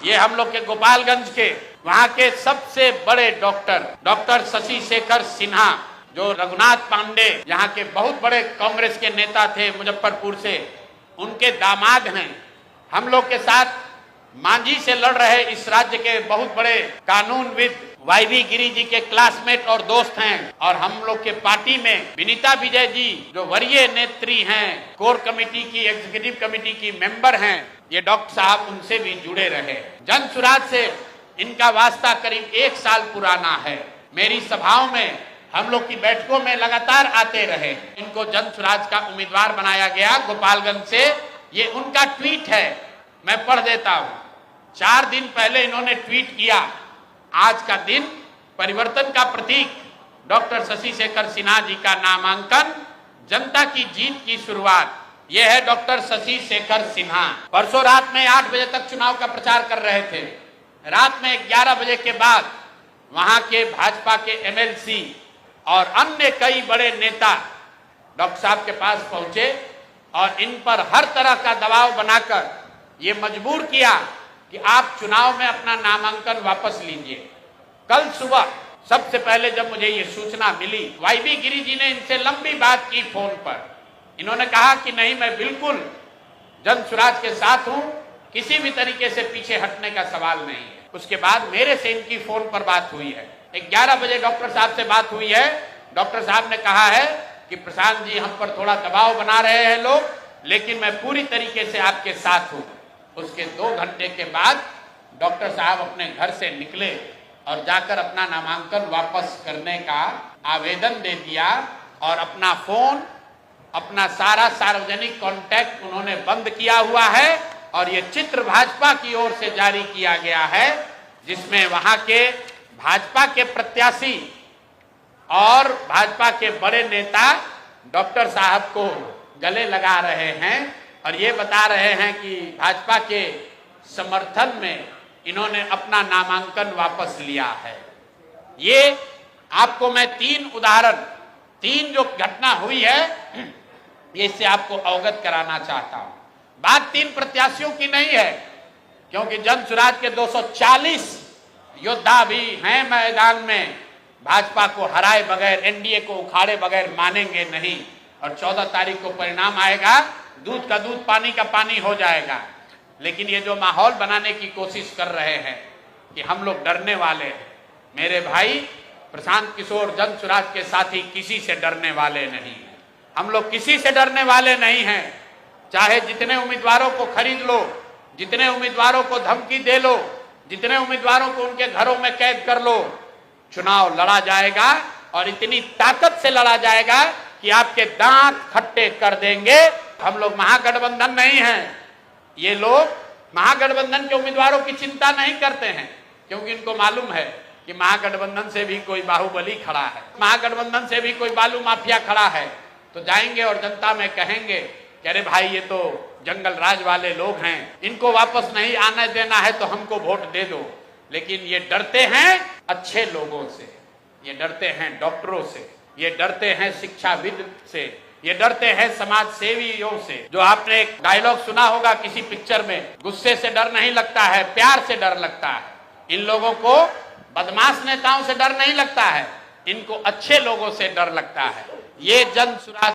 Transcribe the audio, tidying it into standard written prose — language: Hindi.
ये हम लोग के गोपालगंज के वहाँ के सबसे बड़े डॉक्टर शशि शेखर सिन्हा, जो रघुनाथ पांडे यहाँ के बहुत बड़े कांग्रेस के नेता थे मुजफ्फरपुर से, उनके दामाद हैं। हम लोग के साथ मांझी से लड़ रहे इस राज्य के बहुत बड़े कानूनविद वाईवी गिरी जी के क्लासमेट और दोस्त हैं। और हम लोग के पार्टी में विनीता विजय जी, जो वरीय नेत्री हैं, कोर कमेटी की, एग्जीक्यूटिव कमेटी की मेंबर हैं, ये डॉक्टर साहब उनसे भी जुड़े रहे। जन सुराज से इनका वास्ता करीब 1 साल पुराना है। मेरी सभाओं में, हम लोग की बैठकों में लगातार आते रहे। इनको जन सुराज का उम्मीदवार बनाया गया गोपालगंज से। ये उनका ट्वीट है, मैं पढ़ देता हूँ। 4 दिन पहले इन्होंने ट्वीट किया, आज का दिन परिवर्तन का प्रतीक, डॉक्टर शशि शेखर सिन्हा जी का नामांकन, जनता की जीत की शुरुआत। यह है डॉक्टर शशि शेखर सिन्हा। परसों रात में 8 बजे तक चुनाव का प्रचार कर रहे थे। रात में 11 बजे के बाद वहां के भाजपा के एमएलसी और अन्य कई बड़े नेता डॉक्टर साहब के पास पहुंचे और इन पर हर तरह का दबाव बनाकर ये मजबूर किया कि आप चुनाव में अपना नामांकन वापस लीजिए। कल सुबह सबसे पहले जब मुझे ये सूचना मिली, वाईवी गिरी जी ने इनसे लंबी बात की फोन पर। इन्होंने कहा कि नहीं, मैं बिल्कुल जन सुराज के साथ हूं, किसी भी तरीके से पीछे हटने का सवाल नहीं है। उसके बाद मेरे से इनकी फोन पर बात हुई है। 11 बजे डॉक्टर साहब से बात हुई है। डॉक्टर साहब ने कहा है कि प्रशांत जी, हम पर थोड़ा दबाव बना रहे हैं लोग, लेकिन मैं पूरी तरीके से आपके साथ हूं। उसके 2 घंटे के बाद डॉक्टर साहब अपने घर से निकले और जाकर अपना नामांकन वापस करने का आवेदन दे दिया और अपना फोन, अपना सारा सार्वजनिक कांटेक्ट उन्होंने बंद किया हुआ है। और ये चित्र भाजपा की ओर से जारी किया गया है, जिसमें वहां के भाजपा के प्रत्याशी और भाजपा के बड़े नेता डॉक्टर साहब को गले लगा रहे हैं और ये बता रहे हैं कि भाजपा के समर्थन में इन्होंने अपना नामांकन वापस लिया है। ये आपको मैं 3 उदाहरण, 3 जो घटना हुई है, ये इससे आपको अवगत कराना चाहता हूं। बात 3 प्रत्याशियों की नहीं है, क्योंकि जन सुराज के 240 योद्धा भी हैं मैदान में। भाजपा को हराए बगैर, एनडीए को उखाड़े बगैर मानेंगे नहीं। और 14 तारीख को परिणाम आएगा, दूध का दूध, पानी का पानी हो जाएगा। लेकिन ये जो माहौल बनाने की कोशिश कर रहे हैं कि हम लोग डरने वाले हैं, मेरे भाई प्रशांत किशोर जन सुराज के साथी किसी से डरने वाले नहीं हैं। हम लोग किसी से डरने वाले नहीं हैं। चाहे जितने उम्मीदवारों को खरीद लो, जितने उम्मीदवारों को धमकी दे लो, जितने उम्मीदवारों को उनके घरों में कैद कर लो, चुनाव लड़ा जाएगा और इतनी ताकत से लड़ा जाएगा कि आपके दांत खट्टे कर देंगे। हम लोग महागठबंधन नहीं हैं। ये लोग महागठबंधन के उम्मीदवारों की चिंता नहीं करते हैं, क्योंकि इनको मालूम है कि महागठबंधन से भी कोई बाहुबली खड़ा है, महागठबंधन से भी कोई बालू माफिया खड़ा है। तो जाएंगे और जनता में कहेंगे कि अरे भाई, ये तो जंगल राज वाले लोग हैं, इनको वापस नहीं आने देना है तो हमको वोट दे दो। लेकिन ये डरते हैं अच्छे लोगों से, ये डरते हैं डॉक्टरों से, ये डरते हैं शिक्षाविद से, ये डरते हैं समाज सेवियों से। जो आपने एक डायलॉग सुना होगा किसी पिक्चर में, गुस्से से डर नहीं लगता है, प्यार से डर लगता है। इन लोगों को बदमाश नेताओं से डर नहीं लगता है, इनको अच्छे लोगों से डर लगता है। ये जन सुराज